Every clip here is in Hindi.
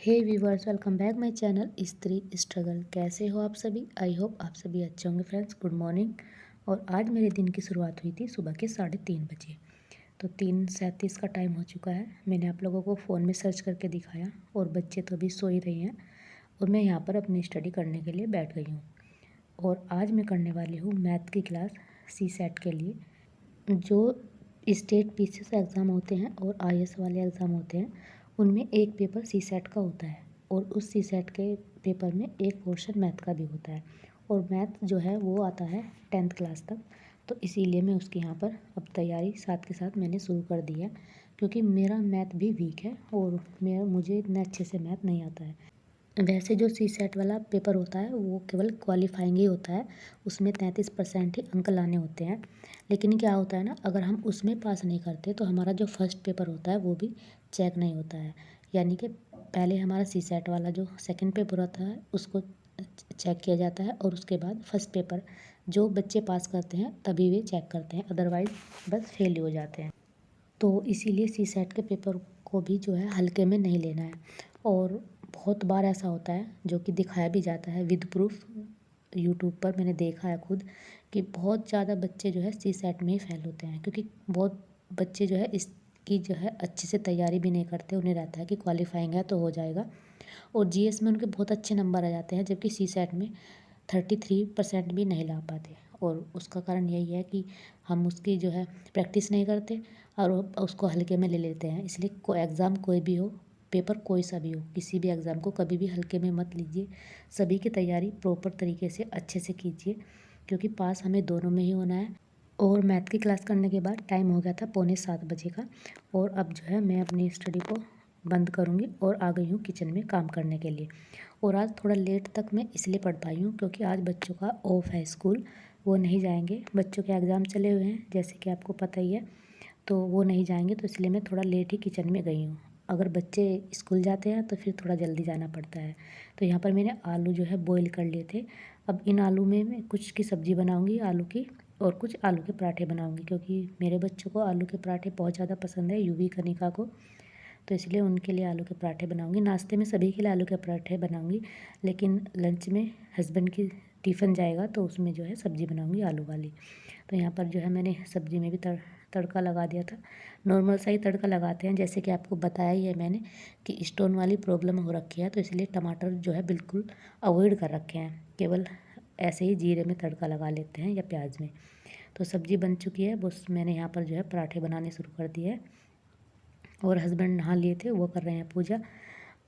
Hey viewers, welcome back my channel Stree struggle. कैसे हो आप सभी? आई होप आप सभी अच्छे होंगे। Friends, good morning. और आज मेरे दिन की शुरुआत हुई थी सुबह के 3:30 बजे। तो 3:37 का टाइम हो चुका है। मैंने आप लोगों को फ़ोन में सर्च करके दिखाया और बच्चे तो अभी सो ही रहे हैं और मैं यहाँ पर अपनी स्टडी करने के लिए बैठ गई हूँ। और आज मैं करने वाली हूँ मैथ की क्लास सी सेट के लिए। जो स्टेट पीसीएस एग्ज़ाम होते हैं और आईएएस वाले एग्ज़ाम होते हैं, उनमें एक पेपर सी सेट का होता है और उस सी सेट के पेपर में एक पोर्शन मैथ का भी होता है। और मैथ जो है वो आता है 10th क्लास तक। तो इसीलिए मैं उसकी यहाँ पर अब तैयारी साथ के साथ मैंने शुरू कर दी है, क्योंकि मेरा मैथ भी वीक है और मुझे इतने अच्छे से मैथ नहीं आता है। वैसे जो सी सेट वाला पेपर होता है वो केवल क्वालिफाइंग ही होता है, उसमें 33% ही अंक लाने होते हैं। लेकिन क्या होता है ना, अगर हम उसमें पास नहीं करते तो हमारा जो फर्स्ट पेपर होता है वो भी चेक नहीं होता है। यानी कि पहले हमारा सी सेट वाला जो सेकंड पेपर होता है उसको चेक किया जाता है और उसके बाद फर्स्ट पेपर जो बच्चे पास करते हैं तभी वे चेक करते हैं, अदरवाइज़ बस फेल ही हो जाते हैं। तो इसीलिए सी सेट के पेपर को भी जो है हल्के में नहीं लेना है। और बहुत बार ऐसा होता है जो कि दिखाया भी जाता है विद प्रूफ, यूट्यूब पर मैंने देखा है खुद, कि बहुत ज़्यादा बच्चे जो है सी सेट में ही फेल होते हैं, क्योंकि बहुत बच्चे जो है इसकी जो है अच्छे से तैयारी भी नहीं करते। उन्हें रहता है कि क्वालिफाइंग है तो हो जाएगा और जीएस में उनके बहुत अच्छे नंबर आ जाते हैं, जबकि सी सेट में 33% भी नहीं ला पाते। और उसका कारण यही है कि हम उसकी जो है प्रैक्टिस नहीं करते और उसको हल्के में ले लेते हैं। इसलिए कोई एग्ज़ाम कोई भी हो, पेपर कोई सा भी हो, किसी भी एग्ज़ाम को कभी भी हल्के में मत लीजिए। सभी की तैयारी प्रॉपर तरीके से अच्छे से कीजिए, क्योंकि पास हमें दोनों में ही होना है। और मैथ की क्लास करने के बाद टाइम हो गया था 6:45 का और अब जो है मैं अपनी स्टडी को बंद करूँगी और आ गई हूँ किचन में काम करने के लिए। और आज थोड़ा लेट तक मैं इसलिए पढ़ पाई हूँ क्योंकि आज बच्चों का ऑफ है स्कूल, वो नहीं जाएंगे। बच्चों के एग्ज़ाम चले हुए हैं जैसे कि आपको पता ही है, तो वो नहीं जाएंगे, तो इसलिए मैं थोड़ा लेट ही किचन में गई हूँ। अगर बच्चे स्कूल जाते हैं तो फिर थोड़ा जल्दी जाना पड़ता है। तो यहाँ पर मैंने आलू जो है बॉईल कर लिए थे। अब इन आलू में मैं कुछ की सब्ज़ी बनाऊँगी आलू की, और कुछ आलू के पराठे बनाऊँगी, क्योंकि मेरे बच्चों को आलू के पराठे बहुत ज़्यादा पसंद है, यूवी कनिका को। तो इसलिए उनके लिए आलू के पराठे बनाऊंगी। नाश्ते में सभी के लिए आलू के पराठे बनाऊंगी, लेकिन लंच में हस्बैंड की टिफ़िन जाएगा तो उसमें जो है सब्ज़ी बनाऊंगी आलू वाली। तो यहाँ पर जो है मैंने सब्ज़ी में भी तड़का लगा दिया था। नॉर्मल सा ही तड़का लगाते हैं, जैसे कि आपको बताया ही है मैंने कि स्टोन वाली प्रॉब्लम हो रखी है, तो इसलिए टमाटर जो है बिल्कुल अवॉइड कर रखे हैं। केवल ऐसे ही जीरे में तड़का लगा लेते हैं या प्याज में। तो सब्ज़ी बन चुकी है, बस मैंने यहाँ पर जो है पराठे बनाने शुरू कर दिए हैं। और हस्बैंड नहा लिए थे, वो कर रहे हैं पूजा।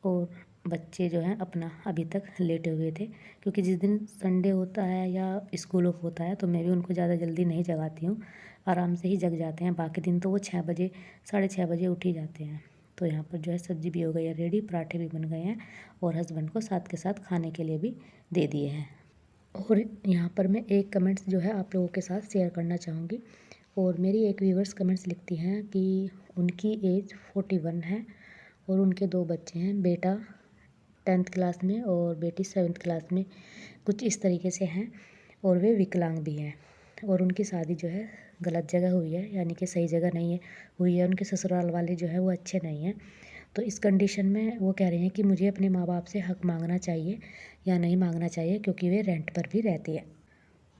और बच्चे जो हैं अपना अभी तक लेटे हुए थे, क्योंकि जिस दिन संडे होता है या स्कूल ऑफ होता है तो मैं भी उनको ज़्यादा जल्दी नहीं जगाती हूँ, आराम से ही जग जाते हैं। बाकी दिन तो वो 6 बजे 6:30 बजे उठ ही जाते हैं। तो यहाँ पर जो है सब्ज़ी भी हो गई है रेडी, पराठे भी बन गए हैं और हस्बैंड को साथ के साथ खाने के लिए भी दे दिए हैं। और यहाँ पर मैं एक कमेंट्स जो है आप लोगों के साथ शेयर करना चाहूँगी। और मेरी एक व्यूवर्स कमेंट्स लिखती हैं कि उनकी एज 41 है और उनके 2 बच्चे हैं, बेटा 10th क्लास में और बेटी 7th क्लास में, कुछ इस तरीके से हैं। और वे विकलांग भी हैं और उनकी शादी जो है गलत जगह हुई है, यानी कि सही जगह नहीं है हुई है। उनके ससुराल वाले जो है वो अच्छे नहीं हैं। तो इस कंडीशन में वो कह रहे हैं कि मुझे अपने माँ बाप से हक मांगना चाहिए या नहीं मांगना चाहिए, क्योंकि वे रेंट पर भी रहती है।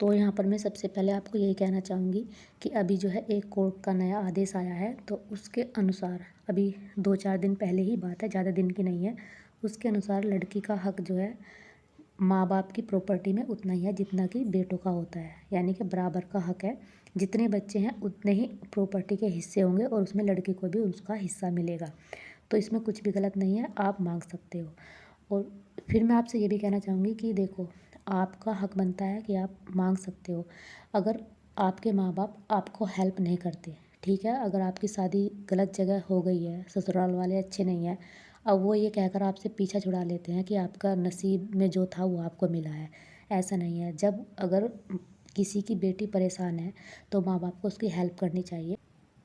तो यहाँ पर मैं सबसे पहले आपको यही कहना चाहूँगी कि अभी जो है एक कोर्ट का नया आदेश आया है, तो उसके अनुसार अभी 2-4 दिन पहले ही बात है, ज़्यादा दिन की नहीं है। उसके अनुसार लड़की का हक जो है माँ बाप की प्रॉपर्टी में उतना ही है जितना कि बेटों का होता है, यानी कि बराबर का हक है। जितने बच्चे हैं उतने ही प्रॉपर्टी के हिस्से होंगे और उसमें लड़की को भी उसका हिस्सा मिलेगा। तो इसमें कुछ भी गलत नहीं है, आप मांग सकते हो। और फिर मैं आपसे ये भी कहना चाहूँगी कि देखो, आपका हक बनता है कि आप मांग सकते हो। अगर आपके माँ बाप आपको हेल्प नहीं करते, ठीक है, अगर आपकी शादी गलत जगह हो गई है, ससुराल वाले अच्छे नहीं हैं, अब वो ये कहकर आपसे पीछा छुड़ा लेते हैं कि आपका नसीब में जो था वो आपको मिला है। ऐसा नहीं है। जब अगर किसी की बेटी परेशान है तो माँ बाप को उसकी हेल्प करनी चाहिए,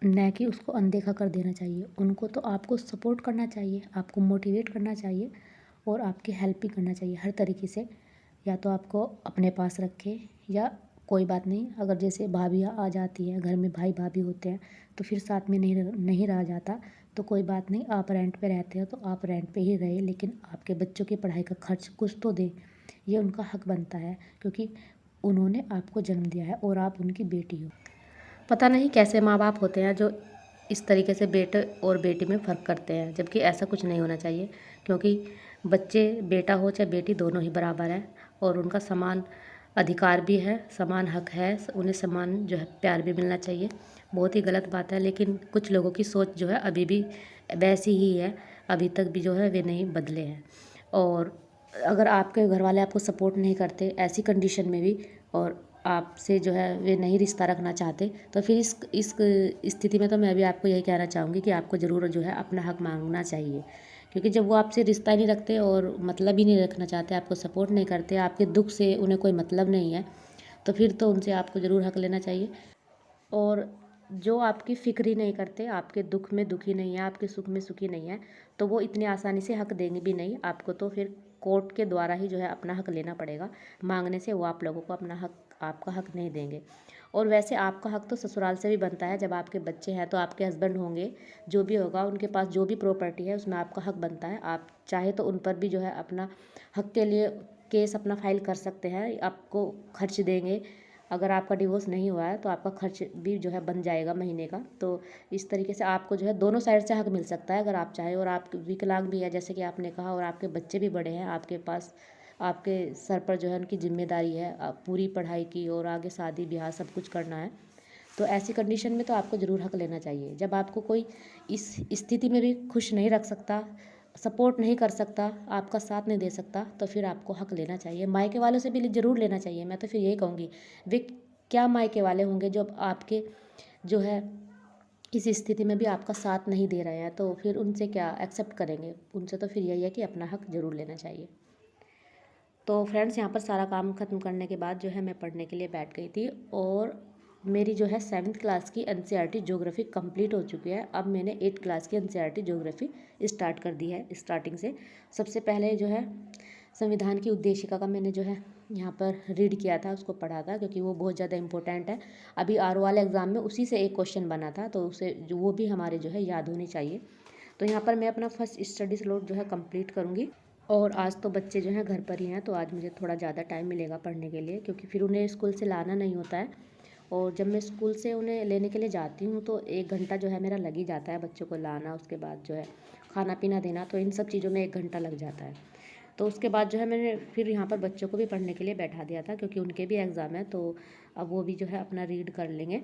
न कि उसको अनदेखा कर देना चाहिए। उनको तो आपको सपोर्ट करना चाहिए, आपको मोटिवेट करना चाहिए और आपकी हेल्प भी करना चाहिए हर तरीके से। या तो आपको अपने पास रखे, या कोई बात नहीं, अगर जैसे भाभी आ जाती है घर में, भाई भाभी होते हैं तो फिर साथ में नहीं रहा जाता, तो कोई बात नहीं, आप रेंट पे रहते हो तो आप रेंट पे ही रहे, लेकिन आपके बच्चों की पढ़ाई का खर्च कुछ तो दें। ये उनका हक बनता है, क्योंकि उन्होंने आपको जन्म दिया है और आप उनकी बेटी हो। पता नहीं कैसे माँ बाप होते हैं जो इस तरीके से बेटे और बेटी में फ़र्क करते हैं, जबकि ऐसा कुछ नहीं होना चाहिए। क्योंकि बच्चे, बेटा हो चाहे बेटी, दोनों ही बराबर हैं और उनका समान अधिकार भी है, समान हक है, उन्हें समान जो है प्यार भी मिलना चाहिए। बहुत ही गलत बात है, लेकिन कुछ लोगों की सोच जो है अभी भी वैसी ही है, अभी तक भी जो है वे नहीं बदले हैं। और अगर आपके घर वाले आपको सपोर्ट नहीं करते ऐसी कंडीशन में भी, और आपसे जो है वे नहीं रिश्ता रखना चाहते, तो फिर इस स्थिति में तो मैं भी आपको यही कहना चाहूँगी कि आपको ज़रूर जो है अपना हक मांगना चाहिए। क्योंकि जब वो आपसे रिश्ता ही नहीं रखते और मतलब ही नहीं रखना चाहते, आपको सपोर्ट नहीं करते, आपके दुख से उन्हें कोई मतलब नहीं है, तो फिर तो उनसे आपको ज़रूर हक लेना चाहिए। और जो आपकी फ़िक्र ही नहीं करते, आपके दुख में दुखी नहीं है, आपके सुख में सुखी नहीं है, तो वो इतनी आसानी से हक देंगे भी नहीं आपको। तो फिर कोर्ट के द्वारा ही जो है अपना हक लेना पड़ेगा। मांगने से वो आप लोगों को अपना हक, आपका हक नहीं देंगे। और वैसे आपका हक तो ससुराल से भी बनता है। जब आपके बच्चे हैं तो आपके हस्बैंड होंगे, जो भी होगा उनके पास जो भी प्रॉपर्टी है उसमें आपका हक बनता है। आप चाहे तो उन पर भी जो है अपना हक के लिए केस अपना फाइल कर सकते हैं, आपको खर्च देंगे। अगर आपका डिवोर्स नहीं हुआ है तो आपका खर्च भी जो है बन जाएगा महीने का। तो इस तरीके से आपको जो है दोनों साइड से हक मिल सकता है अगर आप चाहें। और आप विकलांग भी है जैसे कि आपने कहा, और आपके बच्चे भी बड़े हैं, आपके पास, आपके सर पर जो है उनकी जिम्मेदारी है पूरी पढ़ाई की, और आगे शादी ब्याह सब कुछ करना है। तो ऐसी कंडीशन में तो आपको ज़रूर हक लेना चाहिए। जब आपको कोई इस स्थिति में भी खुश नहीं रख सकता, सपोर्ट नहीं कर सकता, आपका साथ नहीं दे सकता, तो फिर आपको हक लेना चाहिए। मायके वालों से भी ज़रूर लेना चाहिए। मैं तो फिर यही कहूँगी, वे क्या मायके वाले होंगे जो आपके जो है इस स्थिति में भी आपका साथ नहीं दे रहे हैं, तो फिर उनसे क्या एक्सेप्ट करेंगे। उनसे तो फिर यही है कि अपना हक ज़रूर लेना चाहिए। तो फ्रेंड्स, यहाँ पर सारा काम ख़त्म करने के बाद जो है मैं पढ़ने के लिए बैठ गई थी, और मेरी जो है 7th क्लास की एनसीईआरटी ज्योग्राफी कंप्लीट हो चुकी है। अब मैंने 8th क्लास की एनसीईआरटी ज्योग्राफी स्टार्ट कर दी है स्टार्टिंग से। सबसे पहले जो है संविधान की उद्देशिका का मैंने जो है यहाँ पर रीड किया था, उसको पढ़ा था, क्योंकि वो बहुत ज़्यादा इंपॉर्टेंट है। अभी आरओ वाले एग्ज़ाम में उसी से एक क्वेश्चन बना था, तो उसे जो वो भी हमारे जो है याद होनी चाहिए। तो यहाँ पर मैं अपना फर्स्ट स्टडी स्लॉट जो है कंप्लीट करूँगी। और आज तो बच्चे जो हैं घर पर ही हैं, तो आज मुझे थोड़ा ज़्यादा टाइम मिलेगा पढ़ने के लिए, क्योंकि फिर उन्हें स्कूल से लाना नहीं होता है। और जब मैं स्कूल से उन्हें लेने के लिए जाती हूँ तो 1 घंटा जो है मेरा लग ही जाता है, बच्चों को लाना, उसके बाद जो है खाना पीना देना, तो इन सब चीज़ों में 1 घंटा लग जाता है। तो उसके बाद जो है मैंने फिर यहाँ पर बच्चों को भी पढ़ने के लिए बैठा दिया था, क्योंकि उनके भी एग्ज़ाम है, तो अब वो भी जो है अपना रीड कर लेंगे।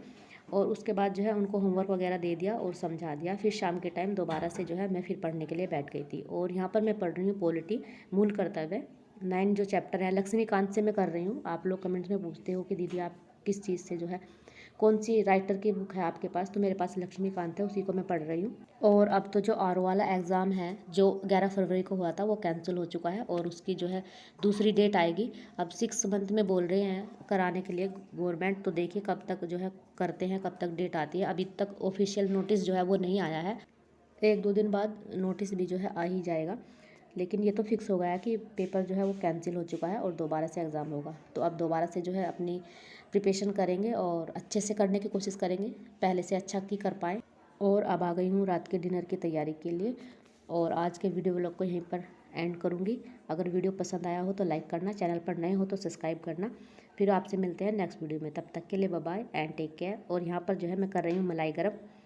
और उसके बाद जो है उनको होमवर्क वगैरह दे दिया और समझा दिया। फिर शाम के टाइम दोबारा से जो है मैं फिर पढ़ने के लिए बैठ गई थी। और यहाँ पर मैं पढ़ रही हूँ पॉलिटी, मूल कर्तव्य 9 जो चैप्टर है, लक्ष्मीकांत से मैं कर रही हूँ। आप लोग कमेंट्स में पूछते हो कि दीदी आप किस चीज़ से जो है, कौन सी राइटर की बुक है आपके पास, तो मेरे पास लक्ष्मीकांत है, उसी को मैं पढ़ रही हूँ। और अब तो जो आर वाला एग्ज़ाम है जो 11 फरवरी को हुआ था वो कैंसिल हो चुका है, और उसकी जो है दूसरी डेट आएगी। अब 6 मंथ में बोल रहे हैं कराने के लिए गवर्नमेंट, तो देखिए कब तक जो है करते हैं, कब तक डेट आती है। अभी तक ऑफिशियल नोटिस जो है वो नहीं आया है, 1-2 दिन बाद नोटिस भी जो है आ ही जाएगा। लेकिन ये तो फिक्स हो गया है कि पेपर जो है वो कैंसिल हो चुका है और दोबारा से एग्ज़ाम होगा। तो अब दोबारा से जो है अपनी प्रिपरेशन करेंगे और अच्छे से करने की कोशिश करेंगे, पहले से अच्छा की कर पाएँ। और अब आ गई हूँ रात के डिनर की तैयारी के लिए, और आज के वीडियो व्लॉग को यहीं पर एंड करूँगी। अगर वीडियो पसंद आया हो तो लाइक करना, चैनल पर नए हो तो सब्सक्राइब करना। फिर आपसे मिलते हैं नेक्स्ट वीडियो में, तब तक के लिए bye bye and take care. और यहाँ पर जो है मैं कर रही हूँ मलाई गरम।